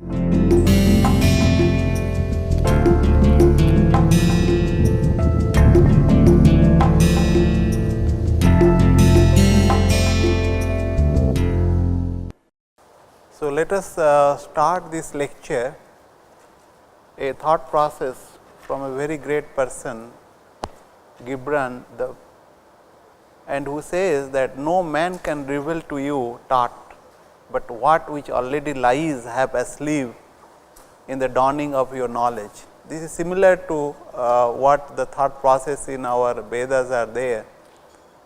So, let us start this lecture, a thought process from a very great person, Gibran, and who says that no man can reveal to you thought, but what which already lies have asleep in the dawning of your knowledge. This is similar to what the thought process in our Vedas are there.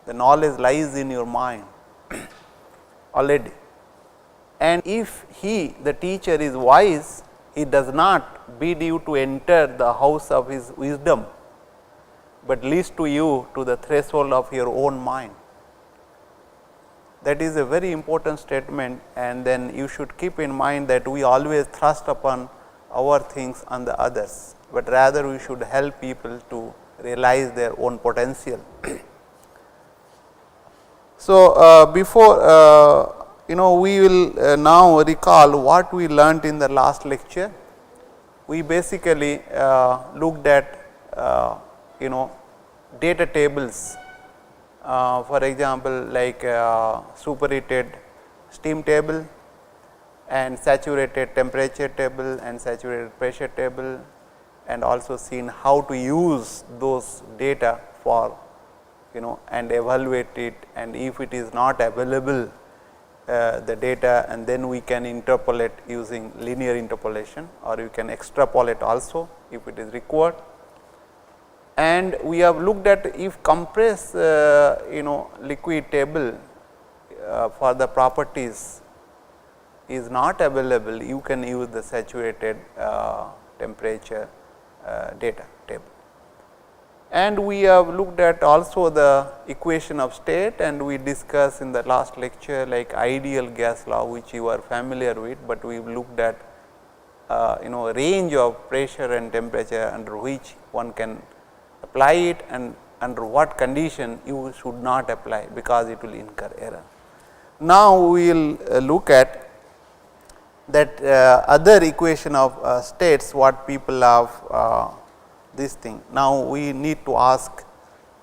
The knowledge lies in your mind already. And if he, the teacher, is wise, he does not bid you to enter the house of his wisdom, but leads to you to the threshold of your own mind. That is a very important statement, and then you should keep in mind that we always thrust upon our things on the others, but rather we should help people to realize their own potential. So, before we will now recall what we learnt in the last lecture. We basically looked at data tables, for example, like superheated steam table and saturated temperature table and saturated pressure table, and also seen how to use those data for and evaluate it, and if it is not available the data, and then we can interpolate using linear interpolation, or you can extrapolate also if it is required. And we have looked at if compressed liquid table for the properties is not available, you can use the saturated temperature data table. And we have looked at also the equation of state, and we discussed in the last lecture like ideal gas law, which you are familiar with, but we looked at range of pressure and temperature under which one can apply it, and under what condition you should not apply, because it will incur error. Now, we will look at that other equation of states, what people have this thing. Now, we need to ask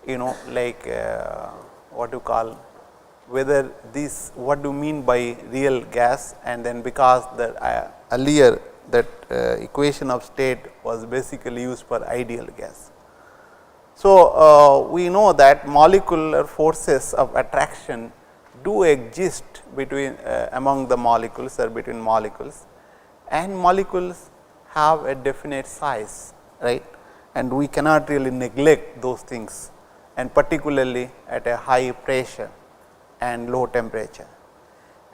what you call whether this, what do you mean by real gas, and then because the earlier that equation of state was basically used for ideal gas. So, we know that molecular forces of attraction do exist between among the molecules or between molecules, and molecules have a definite size, right, and we cannot really neglect those things, and particularly at a high pressure and low temperature.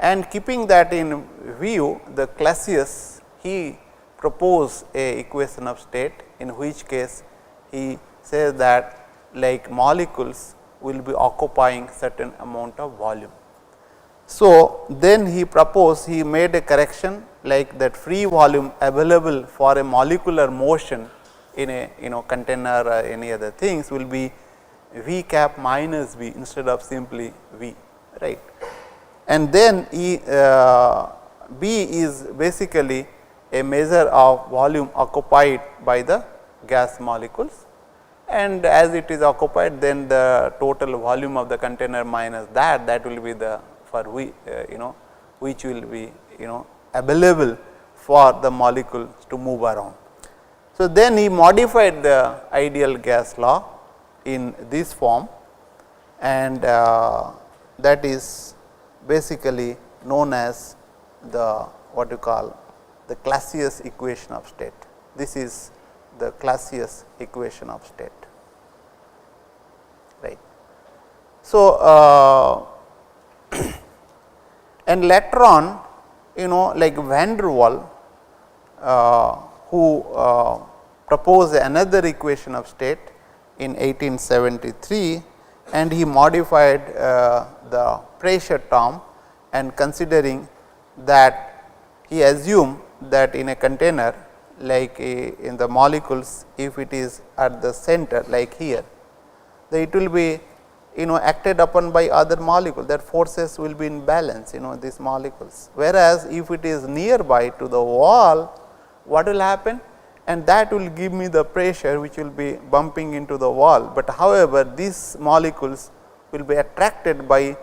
And keeping that in view, the Clausius, he proposed a equation of state, in which case he says that like molecules will be occupying certain amount of volume. So, then he proposed, he made a correction like that free volume available for a molecular motion in a container or any other things will be V cap minus V instead of simply V, right. And then B is basically a measure of volume occupied by the gas molecules, and as it is occupied, then the total volume of the container minus that will be the for V which will be available for the molecules to move around. So, then he modified the ideal gas law in this form, and that is basically known as the what you call the Clausius equation of state. This is the Clausius equation of state, right. So, and later on like Van der Waal, who proposed another equation of state in 1873, and he modified the pressure term, and considering that he assumed that in a container like in the molecules, if it is at the center like here, it will be acted upon by other molecules, that forces will be in balance, these molecules. Whereas, if it is nearby to the wall, what will happen? And that will give me the pressure which will be bumping into the wall, but however, these molecules will be attracted by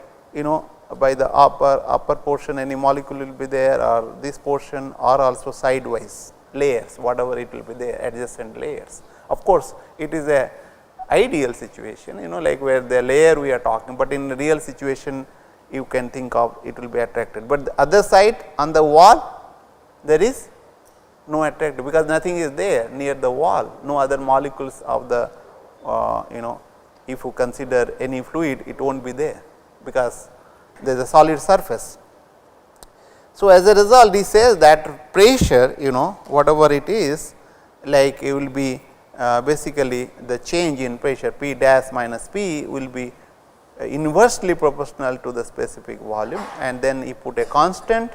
by the upper portion, any molecule will be there, or this portion, or also sidewise layers, whatever it will be there, adjacent layers. Of course, it is a ideal situation, like where the layer we are talking, but in real situation you can think of it will be attracted, but the other side on the wall there is no attractive, because nothing is there near the wall, no other molecules of the if you consider any fluid, it will not be there, because there is a solid surface. So, as a result, he says that pressure, whatever it is, like it will be basically the change in pressure P dash minus P will be inversely proportional to the specific volume, and then he put a constant,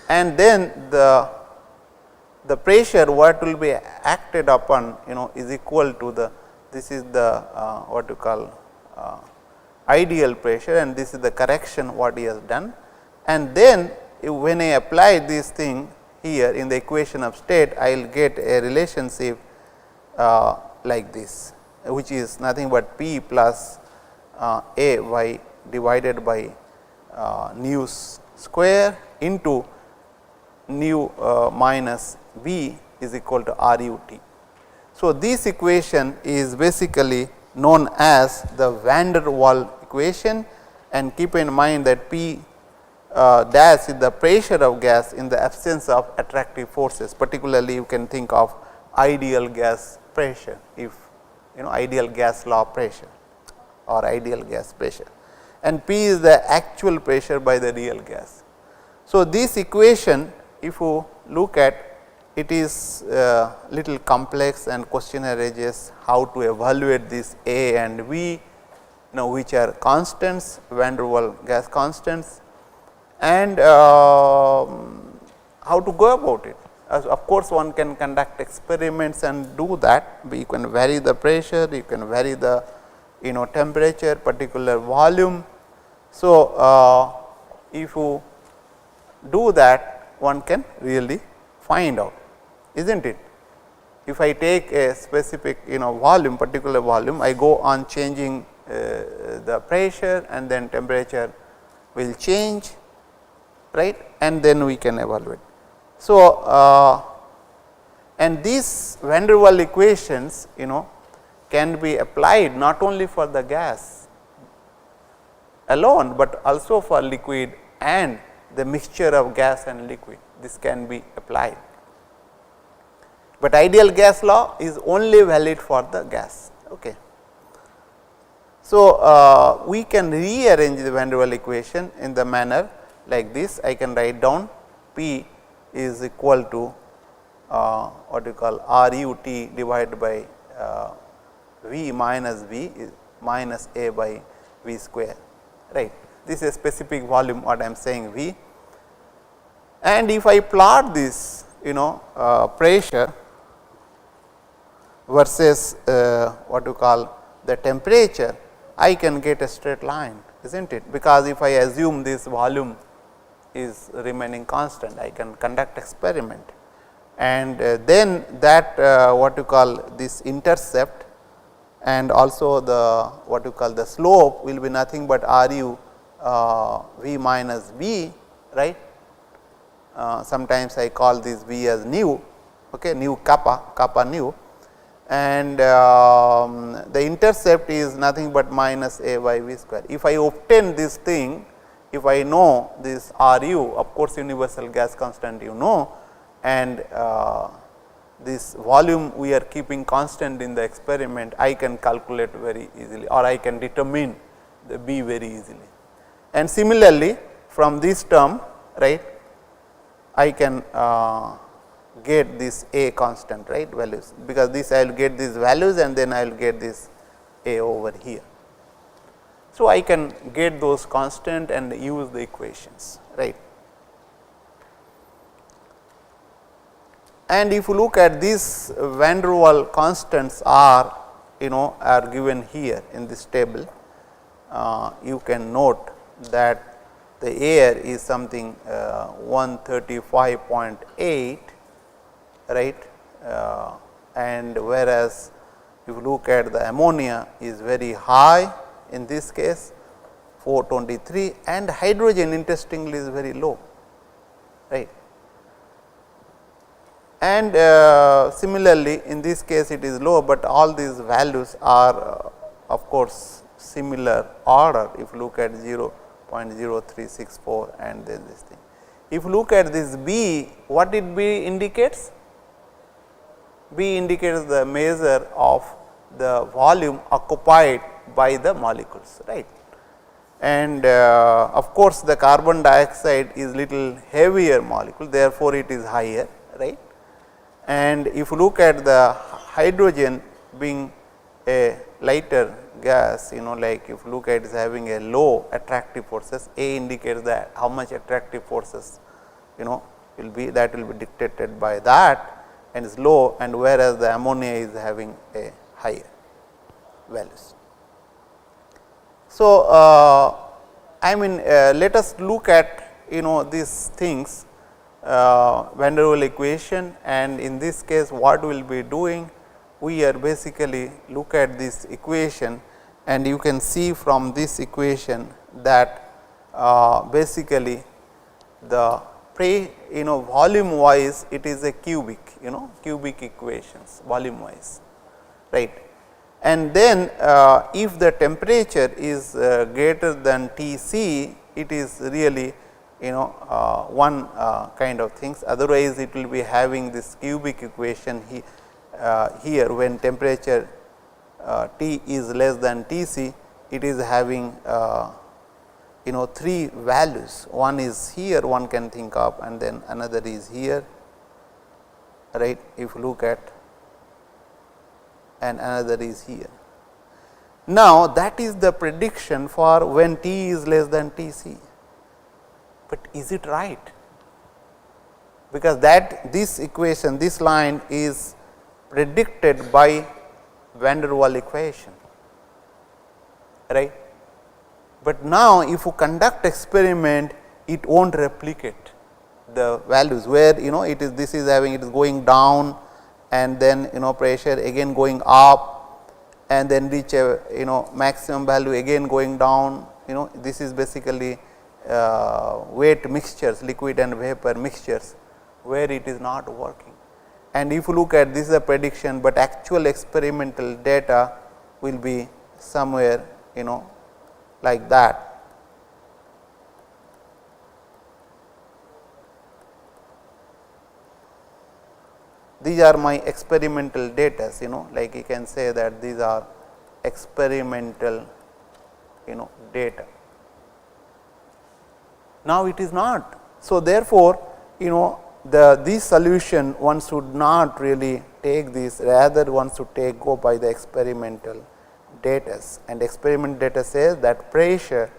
and then the pressure what will be acted upon is equal to the, this is the what you call ideal pressure, and this is the correction what he has done. And then when I apply this thing here in the equation of state, I will get a relationship like this, which is nothing but P plus A y divided by nu square into nu minus V is equal to R u t. So, this equation is basically known as the van der Waals equation, and keep in mind that P dash is the pressure of gas in the absence of attractive forces, particularly you can think of ideal gas pressure, if ideal gas law pressure or ideal gas pressure, and P is the actual pressure by the real gas. So, this equation if you look at, it is little complex, and question arises how to evaluate this A and V, which are constants, van der Waals gas constants, and how to go about it. Of course, one can conduct experiments and do that. You can vary the pressure, you can vary the temperature, particular volume. So, if you do that, one can really find out, isn't it? If I take a specific volume, particular volume, I go on changing the pressure, and then temperature will change, right, and then we can evaluate. So, and these van der Waals equations can be applied not only for the gas alone, but also for liquid and the mixture of gas and liquid. This can be applied, but ideal gas law is only valid for the gas. Okay. So, we can rearrange the van der Waals equation in the manner like this. I can write down P is equal to what you call R u t divided by V minus V is minus A by V square, right. This is a specific volume what I am saying V, and if I plot this pressure versus what you call the temperature, I can get a straight line, isn't it, because if I assume this volume is remaining constant, I can conduct experiment, and then that what you call this intercept, and also the what you call the slope will be nothing but R u V minus V, right. Sometimes I call this V as nu, okay, nu kappa nu, and the intercept is nothing but minus A by V square. If I obtain this thing, if I know this R u, of course, universal gas constant and this volume we are keeping constant in the experiment, I can calculate very easily, or I can determine the B very easily. And similarly, from this term, right, I can get this A constant, right, values, because this I will get these values, and then I will get this A over here. So, I can get those constant and use the equations, right. And if you look at these van der Waals constants are given here in this table, you can note that the air is something 135.8, right, and whereas if you look at the ammonia is very high in this case 423, and hydrogen interestingly is very low, right. And similarly, in this case it is low, but all these values are of course similar order. If you look at 0.0364 and then this thing. If you look at this B, what it B indicates? B indicates the measure of the volume occupied by the molecules, right. And of course, the carbon dioxide is little heavier molecule, therefore, it is higher, right. And if you look at the hydrogen being a lighter gas, like if you look at it is having a low attractive forces, A indicates that how much attractive forces will be, that will be dictated by that, and is low, and whereas the ammonia is having a higher values. So, I mean let us look at these things, van der Waals equation, and in this case what we will be doing, we are basically look at this equation, and you can see from this equation that basically the volume wise it is a cubic, cubic equations volume wise, right. And then if the temperature is greater than T c, it is really one kind of things, otherwise it will be having this cubic equation here when temperature T is less than T c, it is having three values, one is here one can think of, and then another is here, right, if you look at, and another is here. Now, that is the prediction for when T is less than T c, but is it right? Because that this equation, this line is predicted by van der Waals equation, right. But now, if you conduct experiment, it will not replicate the values where it is, this is having, it is going down, and then pressure again going up, and then reach a maximum value again going down. This is basically weight mixtures, liquid and vapor mixtures, where it is not working. And if you look at this is a prediction, but actual experimental data will be somewhere like that. These are my experimental data, like you can say that these are experimental data. Now, it is not. So, therefore, this solution one should not really take this, rather one should go by the experimental data, and experiment data says that pressure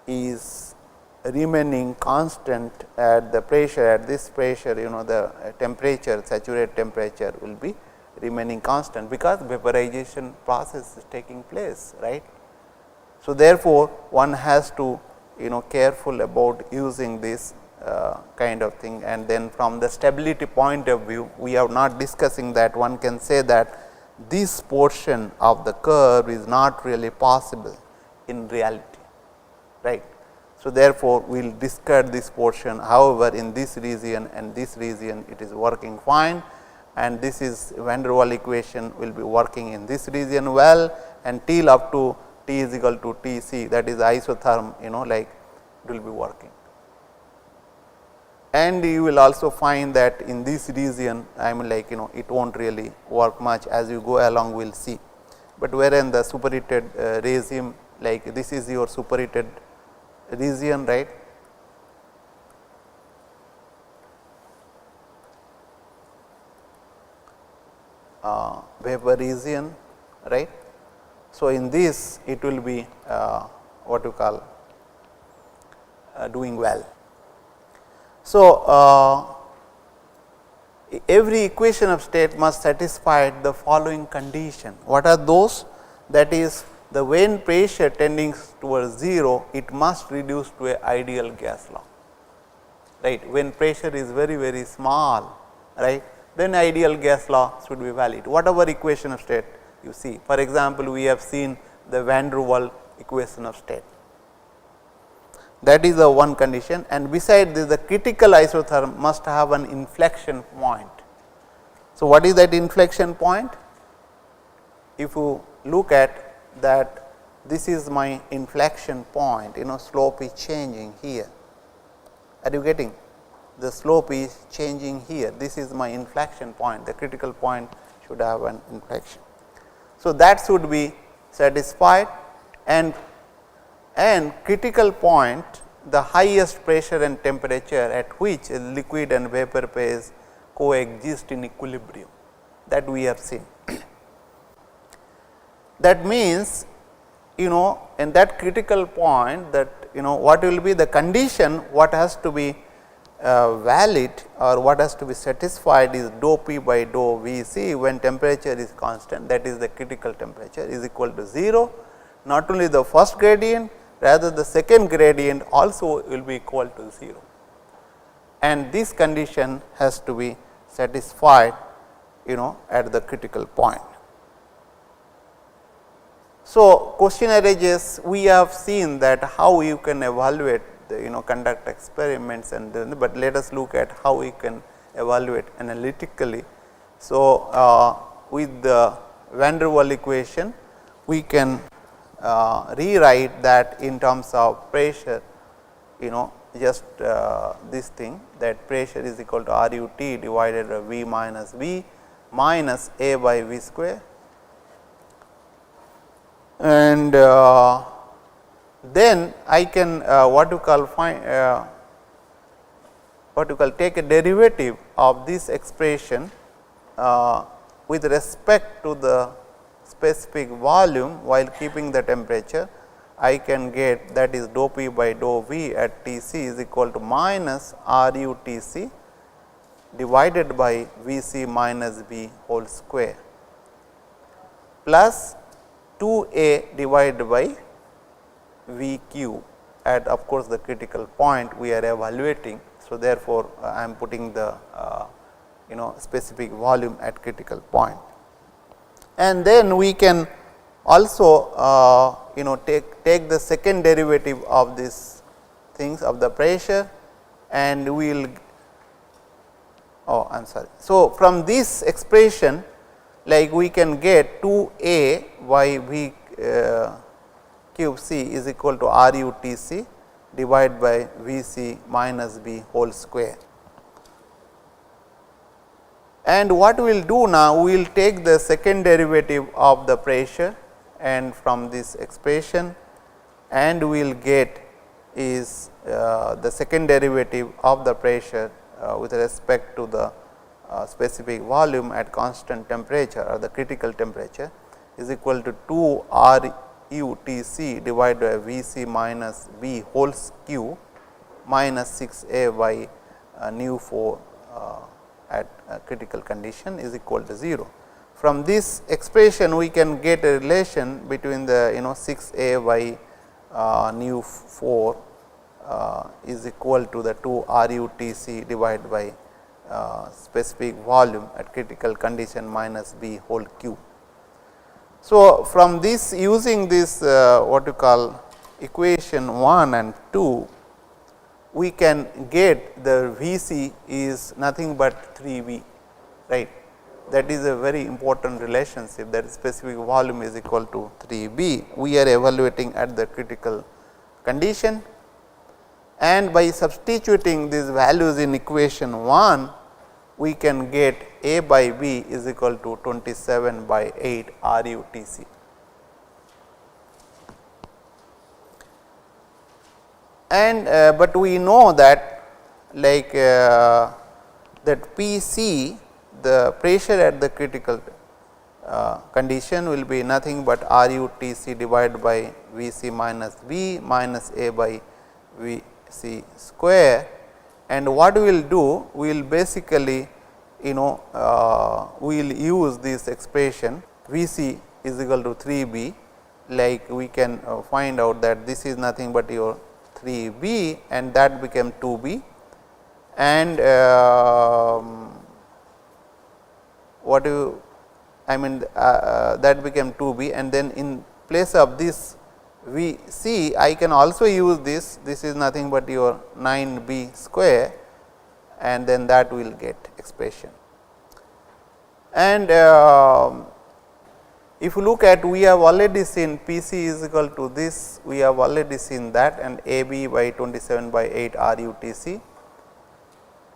is remaining constant at the pressure, at this pressure the temperature, saturated temperature will be remaining constant, because vaporization process is taking place, right. So, therefore, one has to careful about using this kind of thing, and then from the stability point of view, we are not discussing that, one can say that this portion of the curve is not really possible in reality, right. So, therefore, we will discard this portion, however, in this region and this region it is working fine, and this is van der Waals equation will be working in this region well, and till up to T is equal to T c, that is isotherm like it will be working. And you will also find that in this region I mean like it will not really work much, as you go along we will see, but wherein the superheated regime, like this is your superheated region, right. Vapor region, right. So, in this it will be what you call doing well. So, every equation of state must satisfy the following condition. What are those? That is, the when pressure tending towards 0, it must reduce to a ideal gas law, right. When pressure is very, very small, right, then ideal gas law should be valid, whatever equation of state you see. For example, we have seen the van der Waals equation of state. That is the one condition, and beside this, the critical isotherm must have an inflection point. So, what is that inflection point? If you look at that, this is my inflection point, slope is changing here. Are you getting? The slope is changing here. This is my inflection point. The critical point should have an inflection. So, that should be satisfied, and critical point, the highest pressure and temperature at which liquid and vapor phase coexist in equilibrium, that we have seen. That means, in that critical point, that what will be the condition, what has to be valid or what has to be satisfied is dou P by dou V C when temperature is constant, that is the critical temperature is equal to 0. Not only the first gradient, rather the second gradient also will be equal to 0, and this condition has to be satisfied at the critical point. So, question arises, we have seen that how you can evaluate the conduct experiments, and then, but let us look at how we can evaluate analytically. So, with the van der Waals equation, we can rewrite that in terms of pressure, just this thing, that pressure is equal to R U T divided by V minus V minus A by V square, and then I can take a derivative of this expression with respect to the specific volume while keeping the temperature. I can get, that is dou P by dou V at T c is equal to minus R U T c divided by V c minus V whole square plus 2 A divided by V q at, of course, the critical point we are evaluating. So, therefore, I am putting the specific volume at critical point, and then we can also take the second derivative of this things of the pressure, and we will I am sorry. So, from this expression, like we can get 2 A by V cube c is equal to R U T c divided by V c minus V whole square. And what we will do now, we will take the second derivative of the pressure, and from this expression, and we will get is the second derivative of the pressure with respect to the specific volume at constant temperature or the critical temperature is equal to 2 R U T c divided by V c minus V whole cube minus 6 A by nu 4 at critical condition is equal to 0. From this expression, we can get a relation between the 6 A by nu 4 is equal to the 2 R U T c divided by specific volume at critical condition minus V whole cube. So, from this, using this what you call equation 1 and 2, we can get the V c is nothing but 3 V, right. That is a very important relationship, that specific volume is equal to 3 B. We are evaluating at the critical condition, and by substituting these values in equation 1, we can get A by B is equal to 27 by 8 R U T c. And but we know that like that P c, the pressure at the critical condition will be nothing but R U T c divided by V c minus V minus A by V c square. And what we will do? We will basically we will use this expression V c is equal to 3 B, like we can find out that this is nothing but your 3B and that became 2B, and what do you I mean that became 2B, and then in place of this V C I can also use this is nothing but your 9B square, and then that will get expression. And if you look at, we have already seen P C is equal to this, we have already seen that, and A B by 27/8 RUTC,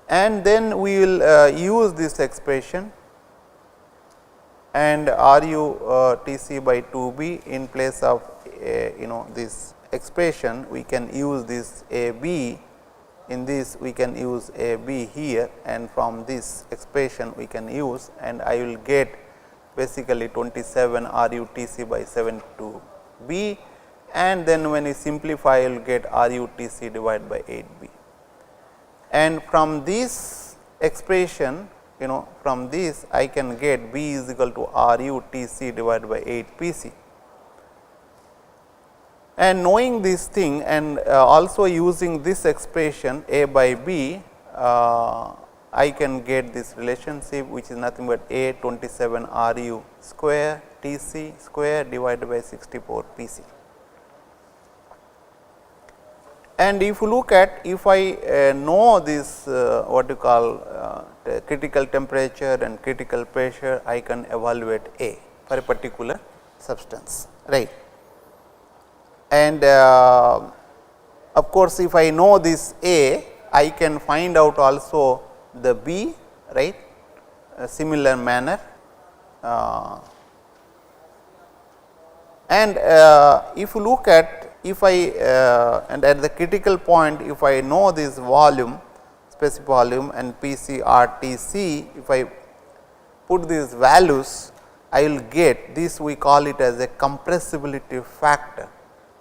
and then we will use this expression, and RUTC by 2B in place of this expression we can use this A B, in this we can use A B here, and from this expression we can use, and I will get basically 27 RUTC by 72B, and then when you simplify you will get RUTC divided by 8B, and from this expression from this I can get B is equal to RUTC divided by 8 PC. And knowing this thing and also using this expression A by B, I can get this relationship which is nothing but A 27 RU square TC square divided by 64 PC. And if you look at, if I know this what you call critical temperature and critical pressure, I can evaluate A for a particular substance, right. And of course, if I know this A, I can find out also the B, right, a similar manner. And if you look at, if I and at the critical point, if I know this volume, specific volume and PC RTC, if I put these values, I will get this, we call it as a compressibility factor,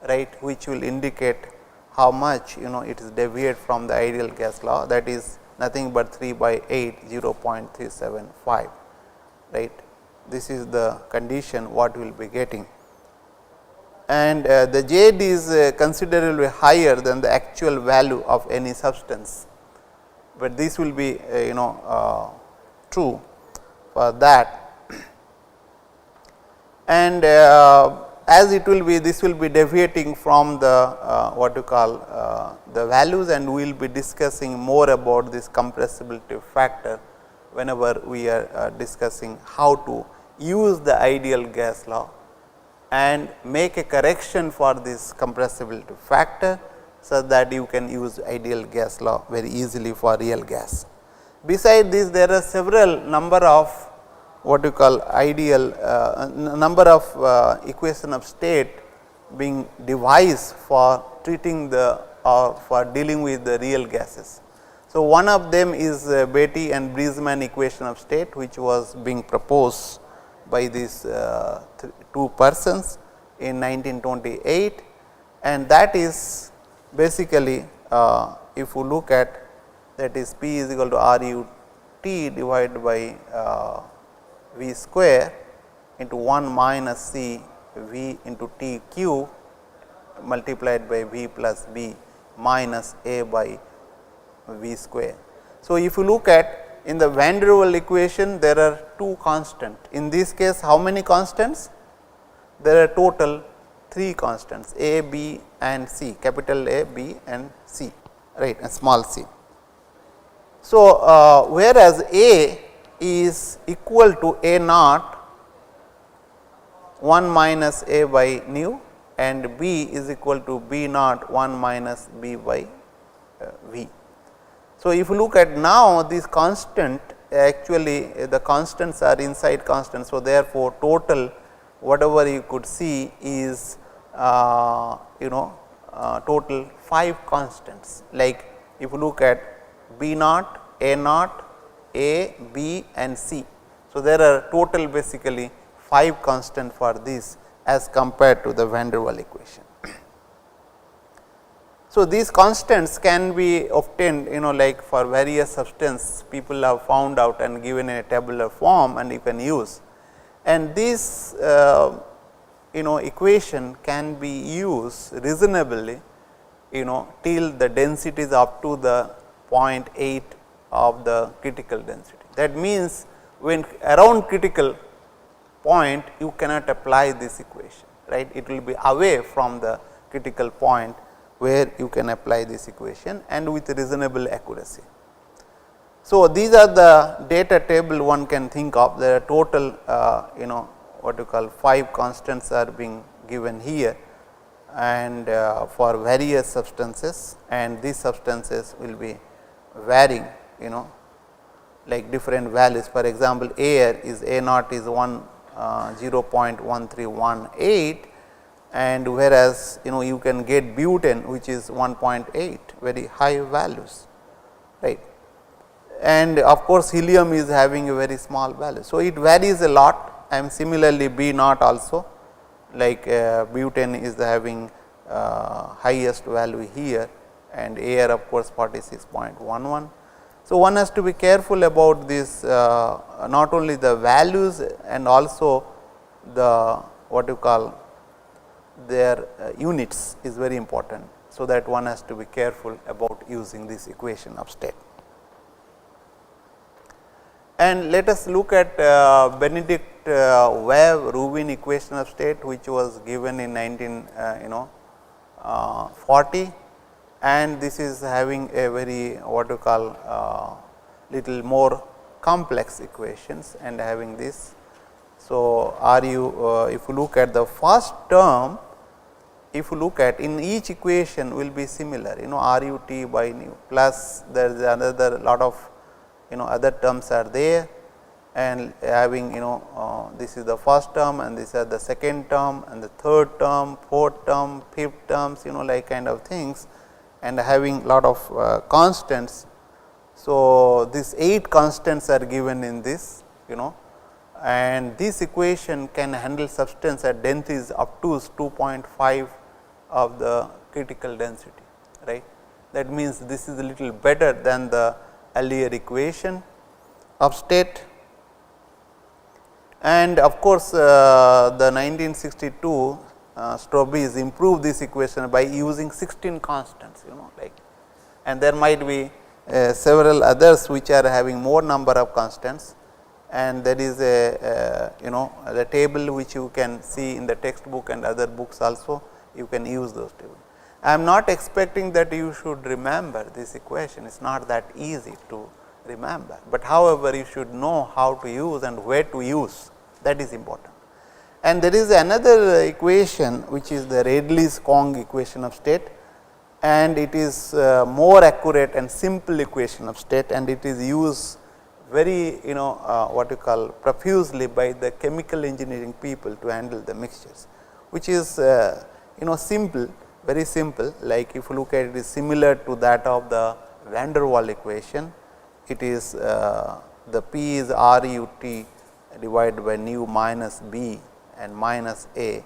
right, which will indicate how much it is deviate from the ideal gas law, that is nothing but 3/8 0.375, right. This is the condition what we will be getting, and the Z is considerably higher than the actual value of any substance, but this will be true for that. And as it will be, this will be deviating from the what you call the values, and we will be discussing more about this compressibility factor whenever we are discussing how to use the ideal gas law and make a correction for this compressibility factor, so that you can use ideal gas law very easily for real gas. Besides this, there are several number of what you call ideal number of equation of state being devised for treating the or for dealing with the real gases. So, one of them is Beatty and Brisman equation of state, which was being proposed by these two persons in 1928, and that is basically if you look at, that is P is equal to RUT divided by V square into 1 minus C V into T cube multiplied by V plus B minus A by V square. So, if you look at in the Van der Waals equation, there are two constants. In this case, how many constants? There are total 3 constants, A, B and C, capital A, B and C, right, and small c. So, whereas A is equal to A naught 1 minus A by nu, and B is equal to B naught 1 minus B by V. So, if you look at now this constant, actually the constants are inside constants. So, therefore, total whatever you could see is total 5 constants, like if you look at B naught, A naught, A, B and C. So, there are total basically 5 constant for this as compared to the Van der Waals equation. So, these constants can be obtained like for various substance, people have found out and given in a tabular form, and you can use, and these equation can be used reasonably till the density is up to the 0.8 of the critical density. That means, when around critical point you cannot apply this equation, right. It will be away from the critical point where you can apply this equation and with reasonable accuracy. So, these are the data table one can think of. There are total what you call 5 constants are being given here, and for various substances, and these substances will be varying like different values. For example, air is A naught is 0.1318, and whereas you can get butane which is 1.8, very high values, right. And of course, helium is having a very small value. So, it varies a lot, and similarly B naught also, like butane is having highest value here, and air of course 46.11. So, one has to be careful about this, not only the values and also the what you call their units is very important. So, that one has to be careful about using this equation of state. And let us look at Benedict Webb-Rubin equation of state, which was given in 1940, and this is having a very what you call little more complex equations and having this. So, if you look at the first term, if you look at in each equation will be similar, RUT by nu, plus there is another lot of other terms are there, and having this is the first term, and these are the second term, and the third term, fourth term, fifth terms, like kind of things, and having lot of constants. So, these 8 constants are given in this, and this equation can handle substance at densities up to 2.5 of the critical density, right. That means, this is a little better than the earlier equation of state. And of course, the 1962 Strobis improved this equation by using 16 constants, like, and there might be several others which are having more number of constants, and there is the table which you can see in the textbook and other books also, you can use those tables. I am not expecting that you should remember this equation, it is not that easy to remember, but however, you should know how to use and where to use, that is important. And there is another equation which is the Radley's-Kong equation of state, and it is more accurate and simple equation of state, and it is used very what you call profusely by the chemical engineering people to handle the mixtures, which is simple, very simple. Like if you look at it, is similar to that of the van der Waals equation. It is the P is RUT divided by nu minus B and minus A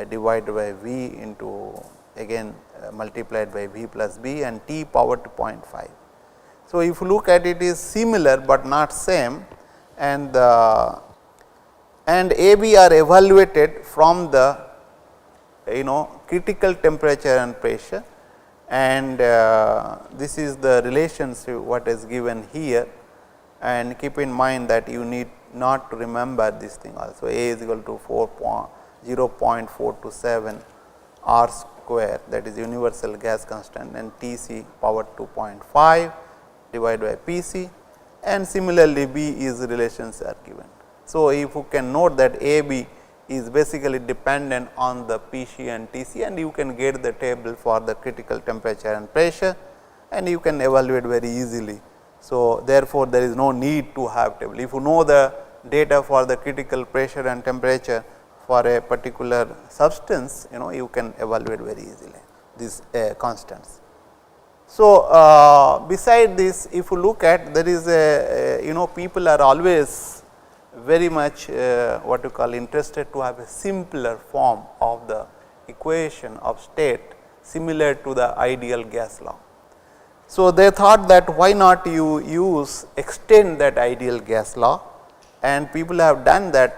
divided by V into again multiplied by V plus B and T power to 0.5. So, if you look at it is similar, but not same, and AB are evaluated from the critical temperature and pressure, and this is the relationship what is given here, and keep in mind that you need not to remember this thing also. A is equal to 0.427 R square, that is universal gas constant, and T c power 2.5 divided by P c, and similarly B is relations are given. So, if you can note that A B is basically dependent on the P c and T c, and you can get the table for the critical temperature and pressure, and you can evaluate very easily. So, therefore, there is no need to have table. If you know the data for the critical pressure and temperature for a particular substance, you can evaluate very easily these constants. So, beside this, if you look at, there is a people are always very much what you call interested to have a simpler form of the equation of state similar to the ideal gas law. So, they thought that why not you extend that ideal gas law, and people have done that,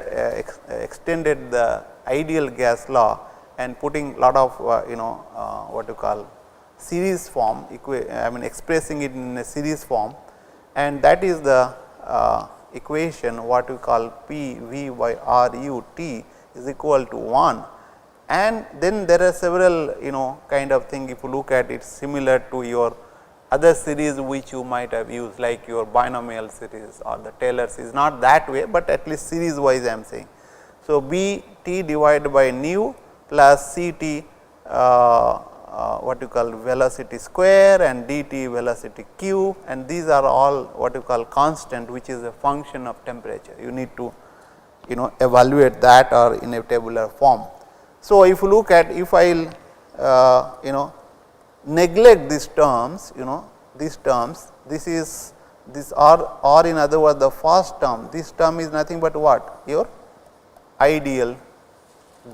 extended the ideal gas law and putting lot of what you call series form, expressing it in a series form, and that is the equation what we call P V by R U T is equal to 1. And then there are several kind of thing, if you look at it similar to your other series which you might have used, like your binomial series or the Taylor series, not that way, but at least series wise I am saying. So, B t divided by nu plus C t what you call velocity square and d t velocity cube, and these are all what you call constant, which is a function of temperature. You need to evaluate that or in a tabular form. So, if you look at, if I will neglect these terms, these terms, this is this or in other words the first term, this term is nothing but what? Your ideal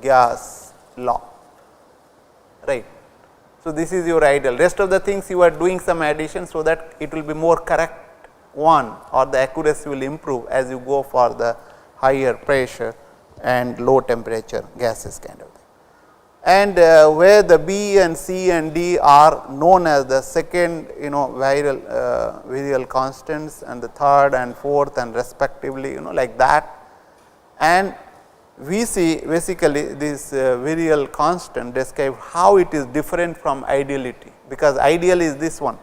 gas law, right. So, this is your ideal, rest of the things you are doing some addition, so that it will be more correct one, or the accuracy will improve as you go for the higher pressure and low temperature gases kind of thing. And where the B and C and D are known as the second virial constants, and the third and fourth and respectively like that. And we see basically this virial constant describe how it is different from ideality, because ideal is this one,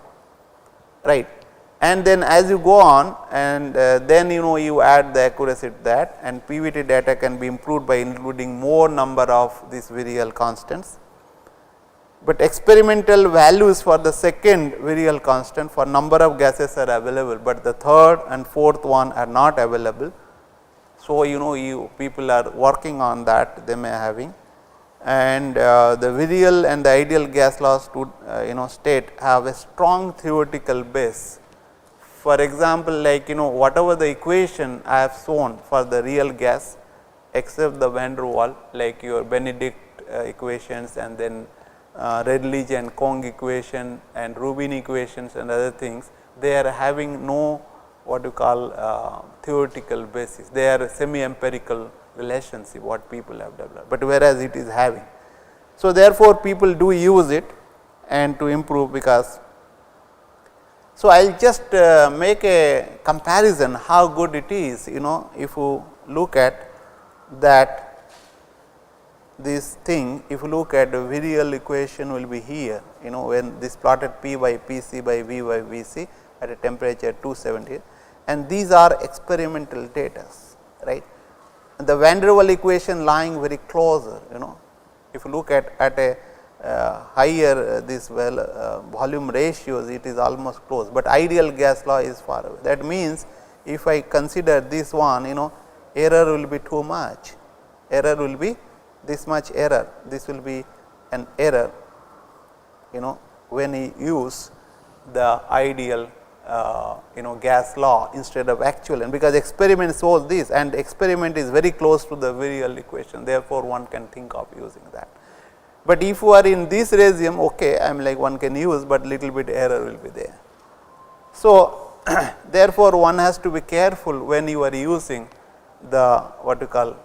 right. And then as you go on, and then you add the accuracy to that, and PVT data can be improved by including more number of these virial constants. But experimental values for the second virial constant for number of gases are available, but the third and fourth one are not available. So, you people are working on that, they may having, and the virial and the ideal gas laws to state have a strong theoretical base. For example, like whatever the equation I have shown for the real gas, except the van der Waal, like your Benedict equations, and then Redlich and Kong equation and Rubin equations and other things, they are having no what you call theoretical basis, they are semi empirical relationship what people have developed, but whereas it is having. So, therefore, people do use it and to improve, because. So, I will just make a comparison how good it is, if you look at that this thing, if you look at the virial equation will be here, when this plotted P by P c by V by V c at a temperature 270, and these are experimental data, right. The van der Waal equation lying very closer, if you look at a higher this volume ratios, it is almost close, but ideal gas law is far away. That means, if I consider this one, error will be too much, error will be this much error, this will be an error, when you use the ideal gas law instead of actual, and because experiment shows this, and experiment is very close to the virial equation, therefore, one can think of using that. But if you are in this regime, okay, I am like one can use, but little bit error will be there. So, therefore, one has to be careful when you are using the what you call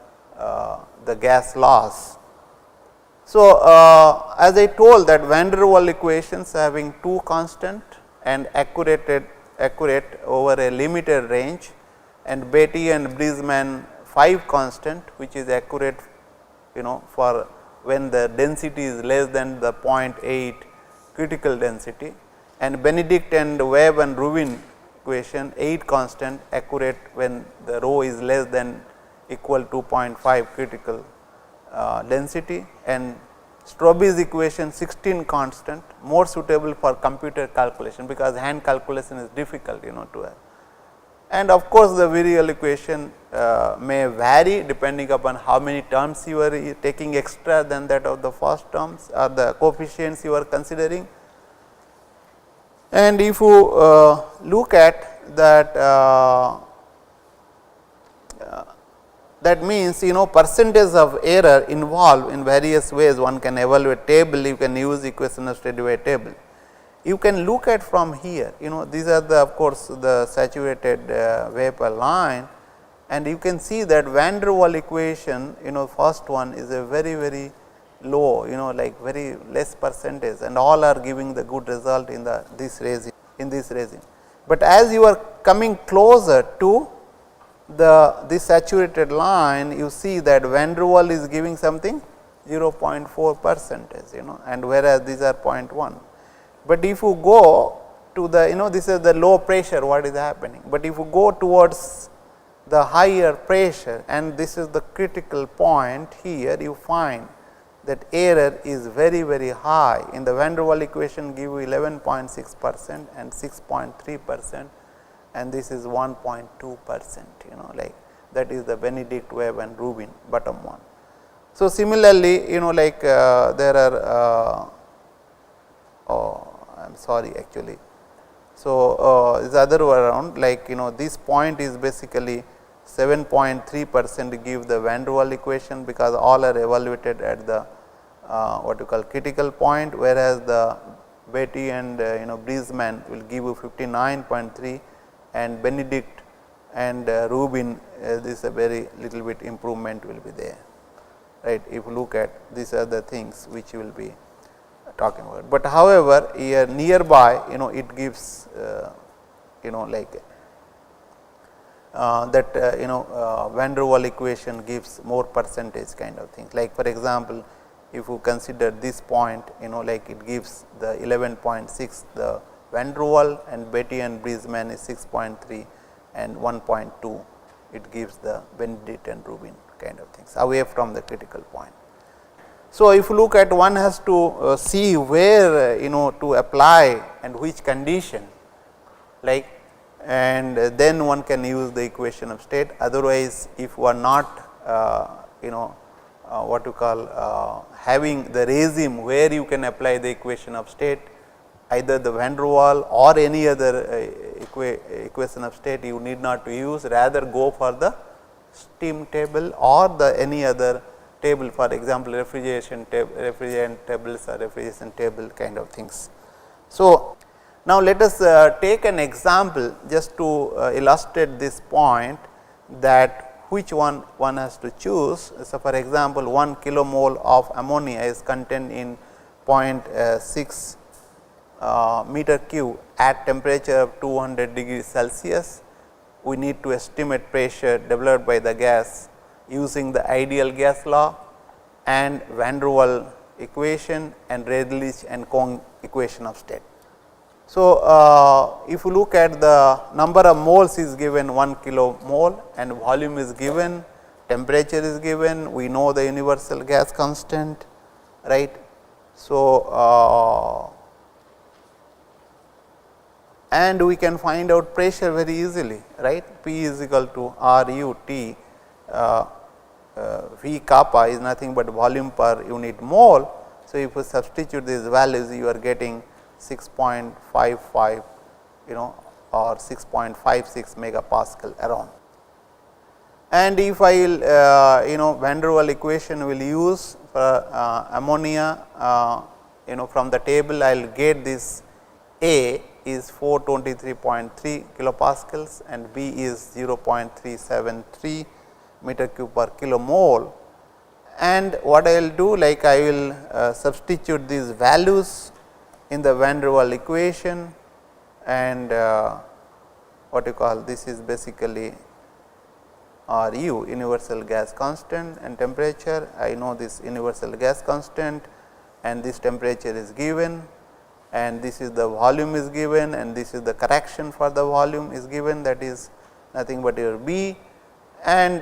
the gas laws. So, as I told that van der Waal equations having two constant and accurate over a limited range, and Beatty and Brisman 5 constant, which is accurate for when the density is less than the 0.8 critical density, and Benedict and Webb and Rubin equation 8 constant accurate when the rho is less than equal to 0.5 critical density, and Strobe's equation 16 constant, more suitable for computer calculation, because hand calculation is difficult to have. And of course, the virial equation may vary depending upon how many terms you are taking extra than that of the first terms or the coefficients you are considering. And if you look at that, that means percentage of error involved in various ways. One can evaluate table, you can use equation of steady state table. You can look at from here, these are the of course the saturated vapor line, and you can see that van der Waal equation, first one is a very low, like very less percentage, and all are giving the good result in this regime. But as you are coming closer to this saturated line, you see that van der Waal is giving something 0.4 percentage, and whereas these are 0.1. But if you go to the, this is the low pressure, what is happening, but if you go towards the higher pressure, and this is the critical point here, you find that error is very high. In the van der Waal equation give you 11.6% and 6.3%, and this is 1.2%, like that is the Benedict, Webb and Rubin bottom one. So, similarly, like there are I am sorry actually. So, is other way around, like this point is basically 7.3% give the van der Waal equation, because all are evaluated at the what you call critical point, whereas the Beatty and Brisman will give you 59.3, and Benedict and Rubin, this is a very little bit improvement will be there, right. If you look at these are the things which you will be talking about. But however, here nearby it gives like that van der Waal equation gives more percentage kind of things. Like for example, if you consider this point, like it gives the 11.6 the van der Waal, and Beatty and Brisman is 6.3 and 1.2, it gives the Benedict and Rubin kind of things away from the critical point. So, if you look at, one has to see where to apply and which condition, like, and then one can use the equation of state. Otherwise, if you are not what you call having the regime where you can apply the equation of state, either the van der Waal or any other equation of state, you need not to use, rather go for the steam table or the any other table, for example, refrigerant tables or refrigeration table kind of things. So, now let us take an example just to illustrate this point, that which one has to choose. So, for example, 1 kilomole of ammonia is contained in 0.6 meter cube at temperature of 200 degrees Celsius. We need to estimate pressure developed by the gas using the ideal gas law and van der Waal equation and Redlich and Kong equation of state. So, if you look at the number of moles is given 1 kilomole, and volume is given, temperature is given, we know the universal gas constant, right. So, and we can find out pressure very easily, right. P is equal to R U T, V kappa is nothing but volume per unit mole. So, if you substitute these values, you are getting 6.55 or 6.56 megapascal around. And if I will van der Waal equation will use for ammonia from the table, I will get this A is 423.3 kilopascals and B is 0.373 meter cube per kilomole. And what I will do, like I will substitute these values in the van der Waal equation, and what you call this is basically R u, universal gas constant, and temperature. I know this universal gas constant, and this temperature is given, and this is the volume is given, and this is the correction for the volume is given, that is nothing but your B, and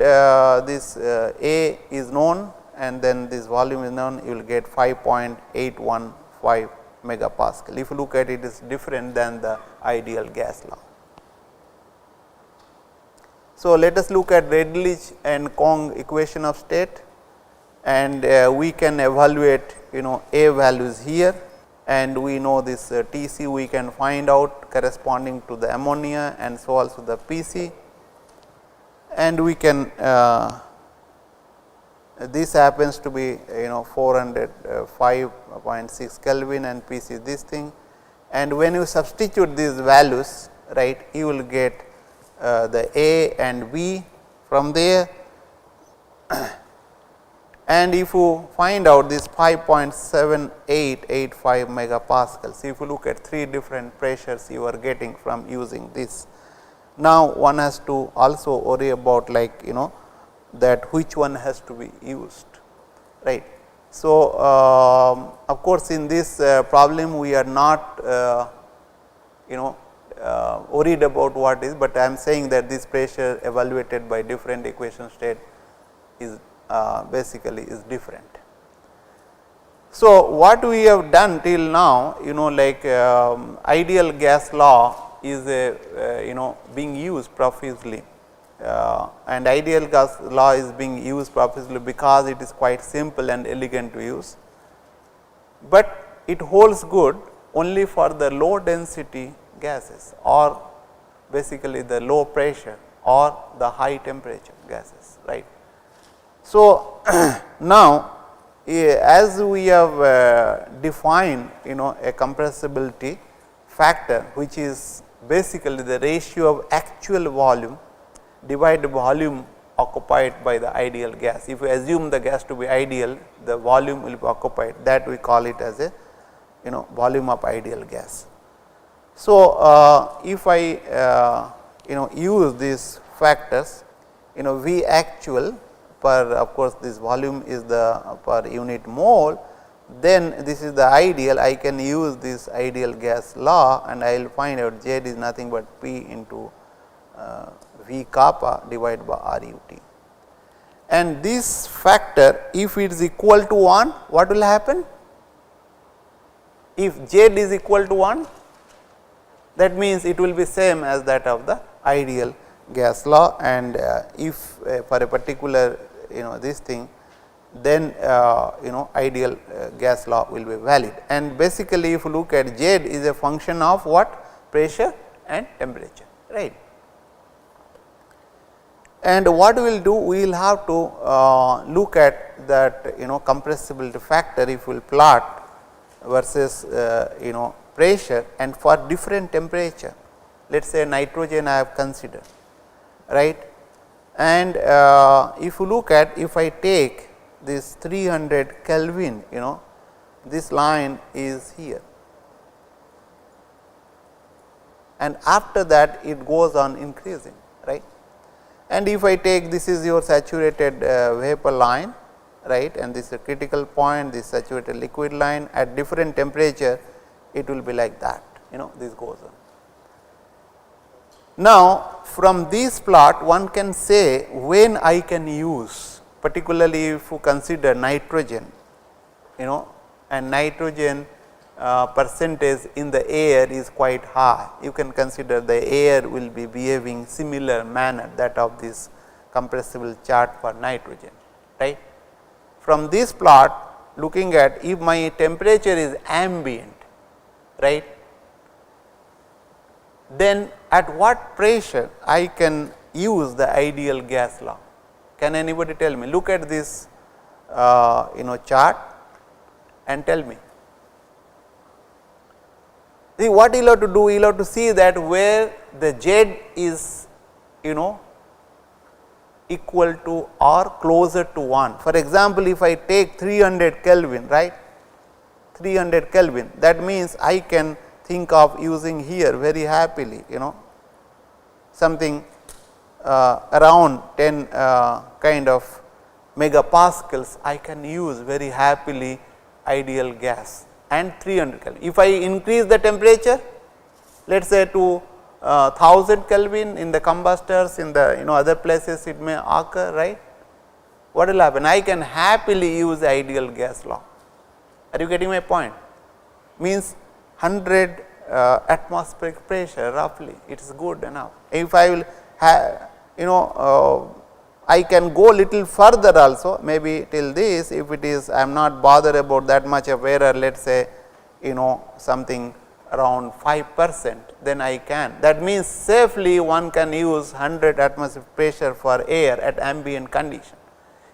this A is known, and then this volume is known, you will get 5.815 megapascal. If you look at it, is different than the ideal gas law. So, let us look at Redlich and Kong equation of state, and we can evaluate A values here, and we know this T c we can find out corresponding to the ammonia, and so also the P c, and we can this happens to be 405.6 Kelvin, and P c this thing, and when you substitute these values, right, you will get the A and B From there, and if you find out this 5.7885 megapascals, if you look at 3 different pressures you are getting from using this. Now, one has to also worry about that which one has to be used, right. So, of course, in this problem we are not worried about what is, but I am saying that this pressure evaluated by different equation state is basically is different. So, what we have done till now, ideal gas law is being used profusely, and ideal gas law is being used profusely because it is quite simple and elegant to use, but it holds good only for the low density gases or basically the low pressure or the high temperature gases, right. So, now as we have defined a compressibility factor, which is basically the ratio of actual volume divided volume occupied by the ideal gas. If we assume the gas to be ideal, the volume will be occupied, that we call it as a volume of ideal gas. So, if I use these factors, V actual per, of course, this volume is the per unit mole, then this is the ideal. I can use this ideal gas law and I will find out Z is nothing but P into V kappa divided by RUT. And this factor, if it is equal to 1, what will happen? If Z is equal to 1, that means it will be same as that of the ideal gas law, and if for a particular this thing, then ideal gas law will be valid. And basically, if you look at Z is a function of what? Pressure and temperature, right. And what we will do? We will have to look at that compressibility factor if we will plot versus pressure and for different temperature. Let us say nitrogen I have considered, right. And if you look at, if I take this 300 Kelvin, this line is here, and after that it goes on increasing, right. And if I take, this is your saturated vapor line, right, and this is a critical point, this saturated liquid line, at different temperature it will be like that, this goes on. Now, from this plot one can say when I can use, particularly if you consider nitrogen, and nitrogen percentage in the air is quite high, you can consider the air will be behaving similar manner that of this compressible chart for nitrogen, right. From this plot, looking at if my temperature is ambient, right, then at what pressure I can use the ideal gas law? Can anybody tell me? Look at this chart and tell me. See, what you have to do? You have to see that where the Z is equal to or closer to 1. For example, if I take 300 Kelvin, right, 300 Kelvin, that means I can think of using here very happily, something around 10 kind of megapascals I can use very happily ideal gas and 300 Kelvin. If I increase the temperature, let us say to 1000 Kelvin in the combustors, in the other places it may occur, right. What will happen? I can happily use ideal gas law. Are you getting my point? Means 100 atmospheric pressure roughly, it is good enough. If I will have, I can go little further also, maybe till this, if it is, I am not bothered about that much of error, let us say, something around 5%, then I can. That means safely one can use 100 atmospheric pressure for air at ambient condition.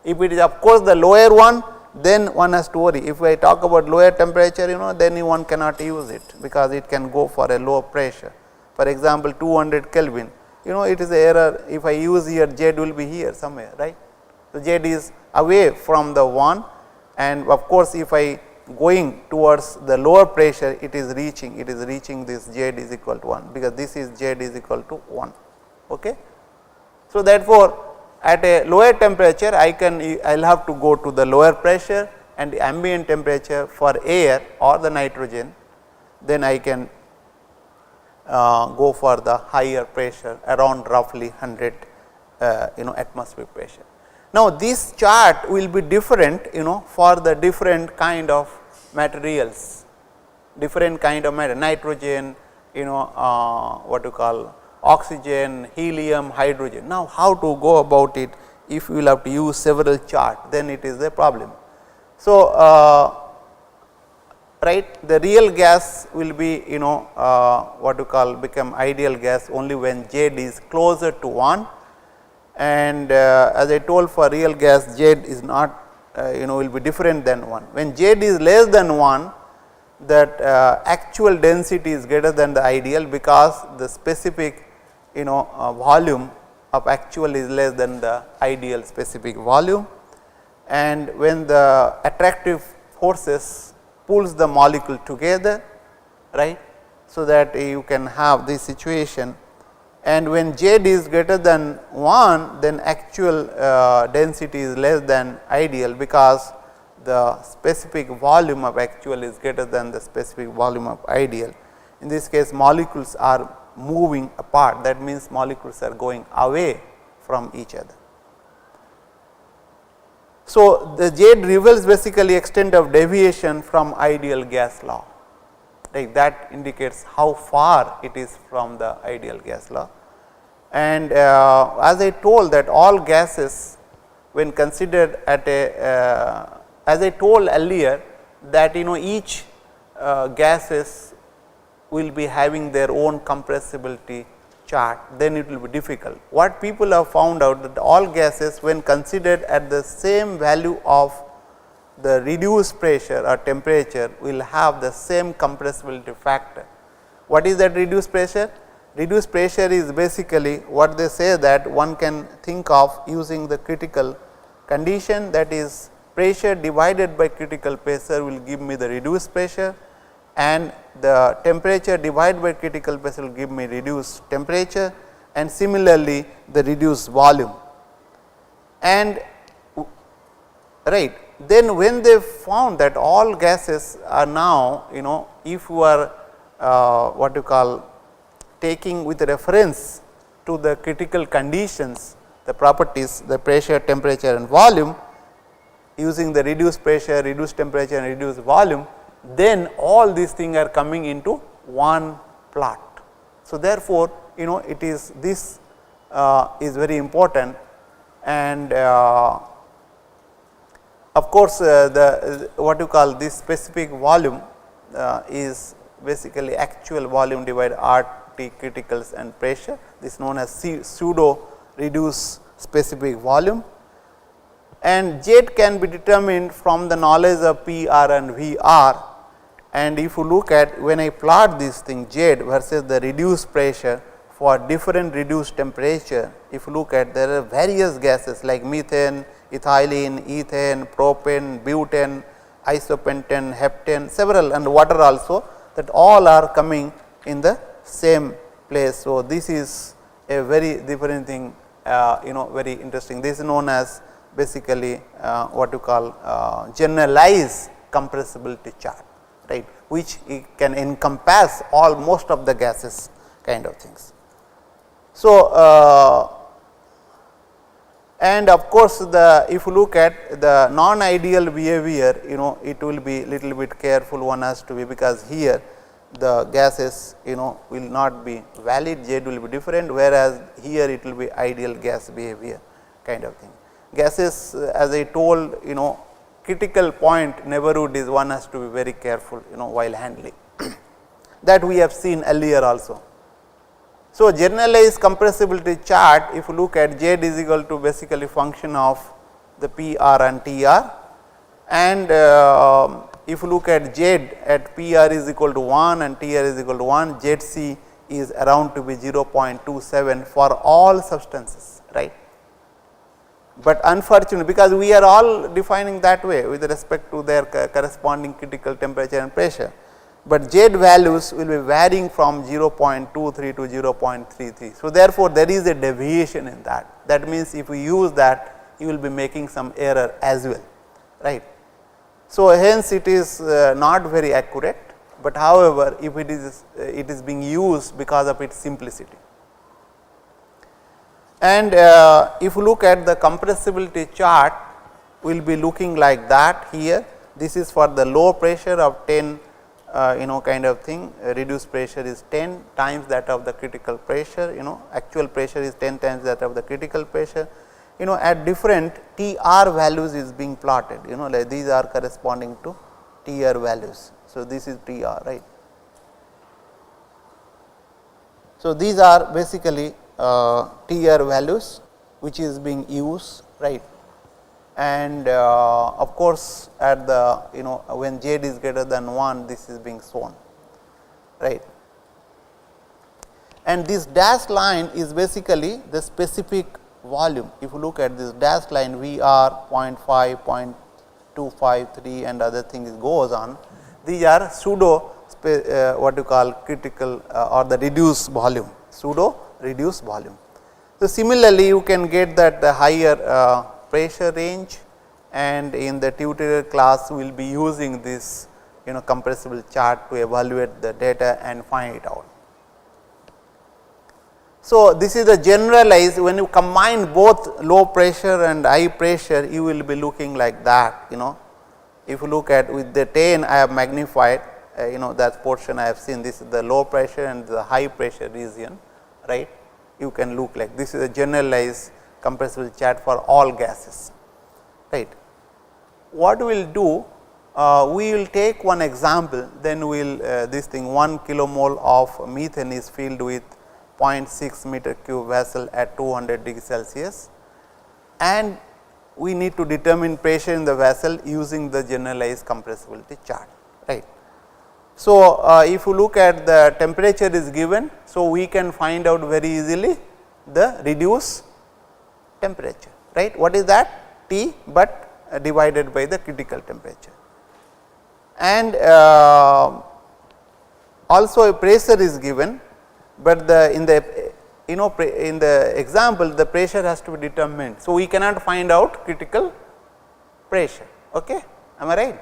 If it is of course the lower one, then one has to worry. If I talk about lower temperature, then one cannot use it, because it can go for a low pressure. For example, 200 Kelvin, it is a error. If I use here, Z will be here somewhere, right. So, Z is away from the 1, and of course, if I going towards the lower pressure, it is reaching this Z is equal to 1, because this is Z is equal to 1. Okay. So, therefore, at a lower temperature I will have to go to the lower pressure and the ambient temperature for air or the nitrogen, then I can go for the higher pressure around roughly 100 atmospheric pressure. Now, this chart will be different for the different kind of materials, different kind of matter, nitrogen, what you call oxygen, helium, hydrogen. Now, how to go about it? If you will have to use several charts, then it is a problem. So, right, the real gas will be what you call become ideal gas only when Z is closer to 1, and as I told, for real gas Z is not will be different than 1. When Z is less than 1, that actual density is greater than the ideal, because the specific volume of actual is less than the ideal specific volume, and when the attractive forces pulls the molecule together, right. So, that you can have this situation, and when Z is greater than 1, then actual density is less than ideal, because the specific volume of actual is greater than the specific volume of ideal. In this case, molecules are moving apart, that means molecules are going away from each other. So, the Z reveals basically extent of deviation from ideal gas law, right. That indicates how far it is from the ideal gas law. And as I told, that all gases, when considered at a as I told earlier, that each gases will be having their own compressibility chart, then it will be difficult. What people have found out, that all gases, when considered at the same value of the reduced pressure or temperature, will have the same compressibility factor. What is that reduced pressure? Reduced pressure is basically what they say, that one can think of using the critical condition, that is pressure divided by critical pressure will give me the reduced pressure, and the temperature divided by critical pressure will give me reduced temperature, and similarly the reduced volume. And right, then when they found that all gases are now, if you are what you call taking with reference to the critical conditions, the properties, the pressure, temperature and volume, using the reduced pressure, reduced temperature and reduced volume, then all these things are coming into one plot. So, therefore, it is this is very important, and of course, the what you call this specific volume is basically actual volume divided RT criticals and pressure. This is known as pseudo reduced specific volume, and Z can be determined from the knowledge of PR and VR. And if you look at, when I plot this thing Z versus the reduced pressure for different reduced temperature, if you look at, there are various gases like methane, ethylene, ethane, propane, butane, isopentane, heptane, several, and water also, that all are coming in the same place. So, this is a very different thing, very interesting. This is known as basically what you call generalized compressibility chart, right, which can encompass all most of the gases kind of things. So, and of course, if you look at the non ideal behavior, it will be little bit careful one has to be, because here the gases will not be valid, Z will be different, whereas here it will be ideal gas behavior kind of thing. Gases, as I told, critical point neighborhood is one has to be very careful while handling that we have seen earlier also. So, generalized compressibility chart, if you look at Z is equal to basically function of the PR and TR, and if you look at Z at PR is equal to 1 and TR is equal to 1, ZC is around to be 0.27 for all substances, right. But unfortunately, because we are all defining that way with respect to their corresponding critical temperature and pressure, but Z values will be varying from 0.23 to 0.33. So, therefore, there is a deviation in that. That means, if we use that, you will be making some error as well, right. So, hence it is not very accurate, but however, if it is being used because of its simplicity. And if you look at the compressibility chart, we will be looking like that here. This is for the low pressure of 10 kind of thing, reduced pressure is 10 times that of the critical pressure, actual pressure is 10 times that of the critical pressure. At different TR values is being plotted, like these are corresponding to TR values. So, this is TR, right. So, these are basically TR values which is being used, right. And of course, at the when Z is greater than 1, this is being shown, right. And this dashed line is basically the specific volume. If you look at this dashed line, VR 0.5, 0.253 and other things goes on, these are pseudo what you call critical or the reduced volume, pseudo reduced volume. So, similarly, you can get that the higher pressure range, and in the tutorial class we will be using this compressible chart to evaluate the data and find it out. So, this is the generalized, when you combine both low pressure and high pressure, you will be looking like that. If you look at with the 10, I have magnified, that portion I have seen, this is the low pressure and the high pressure region, right. You can look like this is a generalized compressible chart for all gases, right. What we will do, we will take one example, then we will this thing 1 kilomole of methane is filled with 0.6 meter cube vessel at 200 degree Celsius, and we need to determine pressure in the vessel using the generalized compressibility chart, right. So, if you look at the temperature is given, so we can find out very easily the reduced temperature, right. What is that? T, but divided by the critical temperature. And also a pressure is given, but in the example the pressure has to be determined. So, we cannot find out critical pressure, okay. Am I right?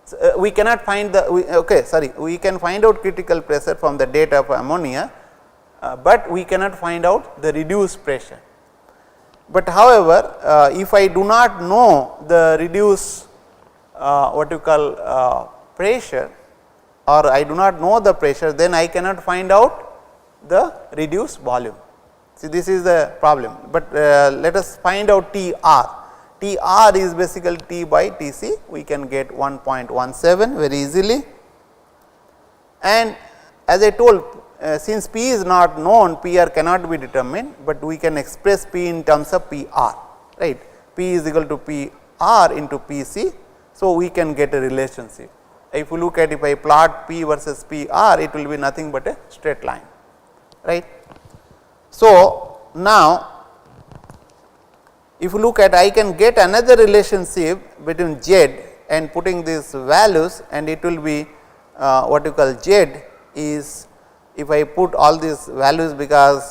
So, we cannot find the we can find out critical pressure from the data of ammonia, but we cannot find out the reduced pressure. But however, if I do not know the reduced what you call pressure, or I do not know the pressure, then I cannot find out the reduced volume. See, this is the problem, but let us find out TR. TR is basically T by Tc, we can get 1.17 very easily. And as I told, since P is not known, PR cannot be determined, but we can express P in terms of PR, right. P is equal to PR into Pc. So, we can get a relationship. If you look at, if I plot P versus PR, it will be nothing but a straight line, right. So, now if you look at, I can get another relationship between Z and putting these values, and it will be what you call Z is, if I put all these values, because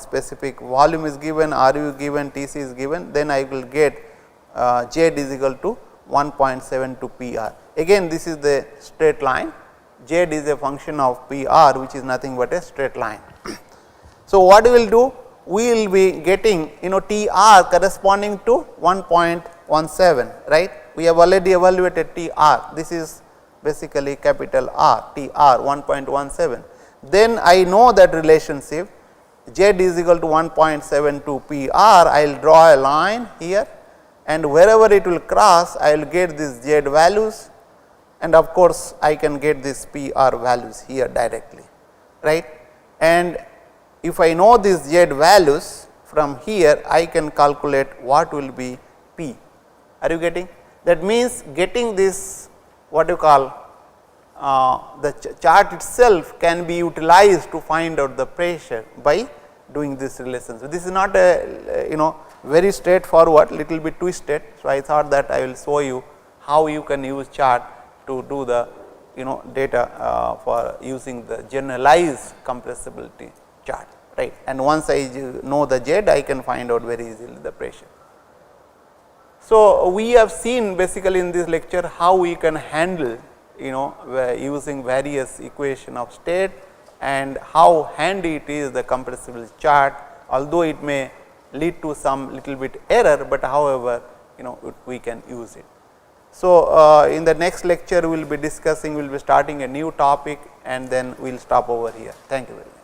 specific volume is given, RU given, Tc is given, then I will get Z is equal to 1.72 PR. Again, this is the straight line, Z is a function of PR, which is nothing but a straight line. So, what we will do? We will be getting TR corresponding to 1.17, right. We have already evaluated TR, this is basically capital R, TR 1.17. Then I know that relationship Z is equal to 1.72 PR, I will draw a line here, and wherever it will cross, I will get these Z values, and of course, I can get these PR values here directly, right. And if I know these Z values from here, I can calculate what will be P. Are you getting? That means, getting this what you call the chart itself can be utilized to find out the pressure by doing this relation. So, this is not a very straightforward, little bit twisted. So, I thought that I will show you how you can use chart to do the data for using the generalized compressibility chart, right. And once I know the Z, I can find out very easily the pressure. So, we have seen basically in this lecture how we can handle using various equation of state and how handy it is the compressibility chart, although it may lead to some little bit error, but however we can use it. So, in the next lecture we will be discussing, we will be starting a new topic and then we will stop over here. Thank you very much.